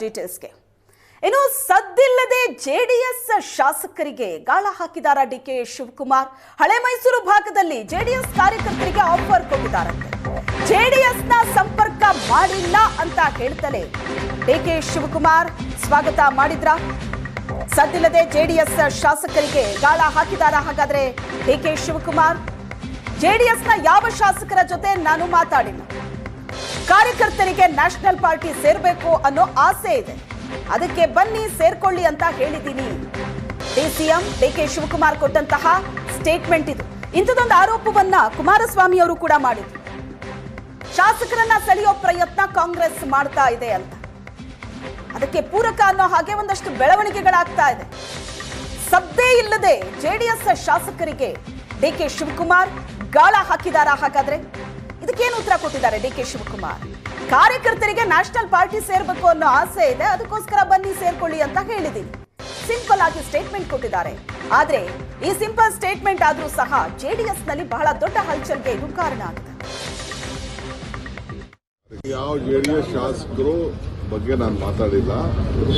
ಡೀಟೇಲ್ಸ್ಗೆ ಇನ್ನು ಸದ್ದಿಲ್ಲದೆ ಜೆಡಿಎಸ್ ಶಾಸಕರಿಗೆ ಗಾಳ ಹಾಕಿದಾರ ಡಿಕೆ ಶಿವಕುಮಾರ್. ಹಳೆ ಮೈಸೂರು ಭಾಗದಲ್ಲಿ ಜೆಡಿಎಸ್ ಕಾರ್ಯಕರ್ತರಿಗೆ ಆಫರ್ ಕೊಟ್ಟಿದ್ದಾರಂತೆ. ಜೆಡಿಎಸ್ನ ಸಂಪರ್ಕ ಮಾಡಿಲ್ಲ ಅಂತ ಹೇಳ್ತಲೇ ಡಿಕೆ ಶಿವಕುಮಾರ್ ಸ್ವಾಗತ ಮಾಡಿದ್ರ. ಸದ್ದಿಲ್ಲದೆ ಜೆಡಿಎಸ್ ಶಾಸಕರಿಗೆ ಗಾಳ ಹಾಕಿದಾರ. ಹಾಗಾದ್ರೆ ಡಿಕೆ ಶಿವಕುಮಾರ್, ಜೆಡಿಎಸ್ನ ಯಾವ ಶಾಸಕರ ಜೊತೆ ನಾನು ಮಾತಾಡಿಲ್ಲ, ಕಾರ್ಯಕರ್ತರಿಗೆ ನ್ಯಾಷನಲ್ ಪಾರ್ಟಿ ಸೇರ್ಬೇಕು ಅನ್ನೋ ಆಸೆ ಇದೆ, ಅದಕ್ಕೆ ಬನ್ನಿ ಸೇರ್ಕೊಳ್ಳಿ ಅಂತ ಹೇಳಿದ್ದೀನಿ. ಡಿಸಿಎಂ ಡಿಕೆ ಶಿವಕುಮಾರ್ ಕೊಟ್ಟಂತಹ ಸ್ಟೇಟ್ಮೆಂಟ್ ಇದು. ಇಂಥದೊಂದು ಆರೋಪವನ್ನ ಕುಮಾರಸ್ವಾಮಿ ಅವರು ಕೂಡ ಮಾಡಿದ್ರು. ಶಾಸಕರನ್ನ ಸೆಳೆಯೋ ಪ್ರಯತ್ನ ಕಾಂಗ್ರೆಸ್ ಮಾಡ್ತಾ ಇದೆ ಅಂತ, ಅದಕ್ಕೆ ಪೂರಕ ಅನ್ನೋ ಹಾಗೆ ಒಂದಷ್ಟು ಬೆಳವಣಿಗೆಗಳಾಗ್ತಾ ಇದೆ. ಸದ್ದೇ ಇಲ್ಲದೆ ಜೆಡಿಎಸ್ ಶಾಸಕರಿಗೆ ಡಿಕೆ ಶಿವಕುಮಾರ್ ಗಾಳ ಹಾಕಿದಾರ. ಹಾಗಾದ್ರೆ ಇದಕ್ಕೇನು ಉತ್ತರ ಕೊಟ್ಟಿದ್ದಾರೆ ಡಿಕೆ ಶಿವಕುಮಾರ್? ಕಾರ್ಯಕರ್ತರಿಗೆ ನ್ಯಾಷನಲ್ ಪಾರ್ಟಿ ಸೇರ್ಬೇಕು ಅನ್ನೋ ಆಸೆ ಇದೆ, ಅದಕ್ಕೋಸ್ಕರ ಬನ್ನಿ ಸೇರ್ಕೊಳ್ಳಿ ಅಂತ ಹೇಳಿದ್ದೀನಿ. ಸಿಂಪಲ್ ಆಗಿ ಸ್ಟೇಟ್ಮೆಂಟ್ ಕೊಟ್ಟಿದ್ದಾರೆ. ಆದ್ರೆ ಈ ಸಿಂಪಲ್ ಸ್ಟೇಟ್ಮೆಂಟ್ ಆದ್ರೂ ಸಹ ಜೆಡಿಎಸ್ ನಲ್ಲಿ ಬಹಳ ದೊಡ್ಡ ಹಲ್ಚಲ್ಗೆ ಇದು ಕಾರಣ ಆಗಿದೆ. ಯಾವ ಜೆಡಿಎಸ್ ಶಾಸಕರು ಬಗ್ಗೆ ನಾನು ಮಾತಾಡಿಲ್ಲ.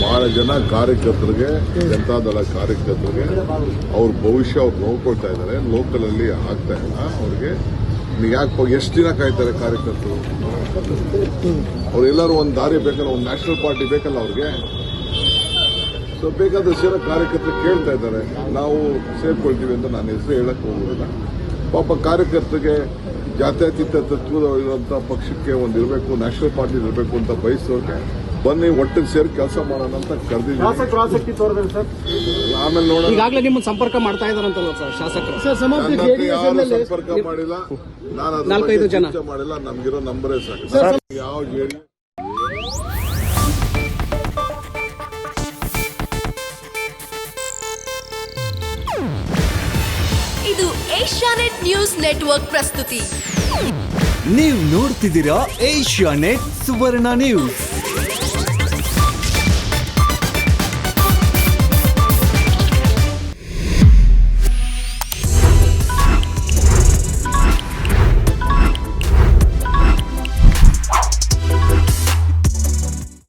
ಬಹಳ ಜನ ಕಾರ್ಯಕರ್ತರಿಗೆ, ಜನತಾದಳ ಕಾರ್ಯಕರ್ತರಿಗೆ ಅವ್ರ ಭವಿಷ್ಯ ಅವ್ರು ನೋಡ್ಕೊಳ್ತಾ ಇದ್ದಾರೆ. ಲೋಕಲ್ ಅಲ್ಲಿ ಆಗ್ತಾ ಇಲ್ಲ ಅವ್ರಿಗೆ. ಯಾಕೆ ಎಷ್ಟು ದಿನ ಕಾಯ್ತಾರೆ ಕಾರ್ಯಕರ್ತರು? ಅವ್ರೆಲ್ಲರೂ ಒಂದು ದಾರಿ ಬೇಕಲ್ಲ, ಒಂದು ನ್ಯಾಷನಲ್ ಪಾರ್ಟಿ ಬೇಕಲ್ಲ ಅವ್ರಿಗೆ. ಸೊ ಬೇಕಾದಷ್ಟು ಜನ ಕಾರ್ಯಕರ್ತರು ಕೇಳ್ತಾ ಇದ್ದಾರೆ, ನಾವು ಸೇರ್ಕೊಳ್ತೀವಿ ಅಂತ. ನಾನು ಹೆಸರು ಹೇಳಕ್ ಹೋಗೋದಿಲ್ಲ. ಪಾಪ ಕಾರ್ಯಕರ್ತರಿಗೆ ಜಾತ್ಯತೀತ ತತ್ವದ ಇರುವಂತ ಪಕ್ಷಕ್ಕೆ ಒಂದು ಇರಬೇಕು, ನ್ಯಾಷನಲ್ ಪಾರ್ಟಿ ಇರಬೇಕು ಅಂತ ಬಯಸೋಕೆ ಬನ್ನಿ ಒಟ್ಟಿಗೆ ಸೇರಿ ಕೆಲಸ ಮಾಡೋಣ ಅಂತ ಕರೆದಿದ್ದೀನಿ. ಆಮೇಲೆ ನೋಡೋಣ. ಈಗಾಗಲೇ ನಿಮ್ಮ ಸಂಪರ್ಕ ಮಾಡ್ತಾ ಇದ್ದಾರಂತಲ್ಲ ಸರ್ ಶಾಸಕರು? ಯಾರು ಸಂಪರ್ಕ ಮಾಡಿಲ್ಲ, ನಾನು 4-5 ಜನ ಮಾಡಿಲ್ಲ. ನಮ್ಗಿರೋ ನಂಬರೇ ಸಾಕು. ಯಾವ ಜೆಡಿಎಸ್ ಇದು ಏಷ್ಯಾನೆಟ್ ನ್ಯೂಸ್ ನೆಟ್ವರ್ಕ್ ಪ್ರಸ್ತುತಿ. ನೀವು ನೋಡ್ತಿದ್ದೀರಾ ಏಷ್ಯಾನೆಟ್ ಸುವರ್ಣ ನ್ಯೂಸ್.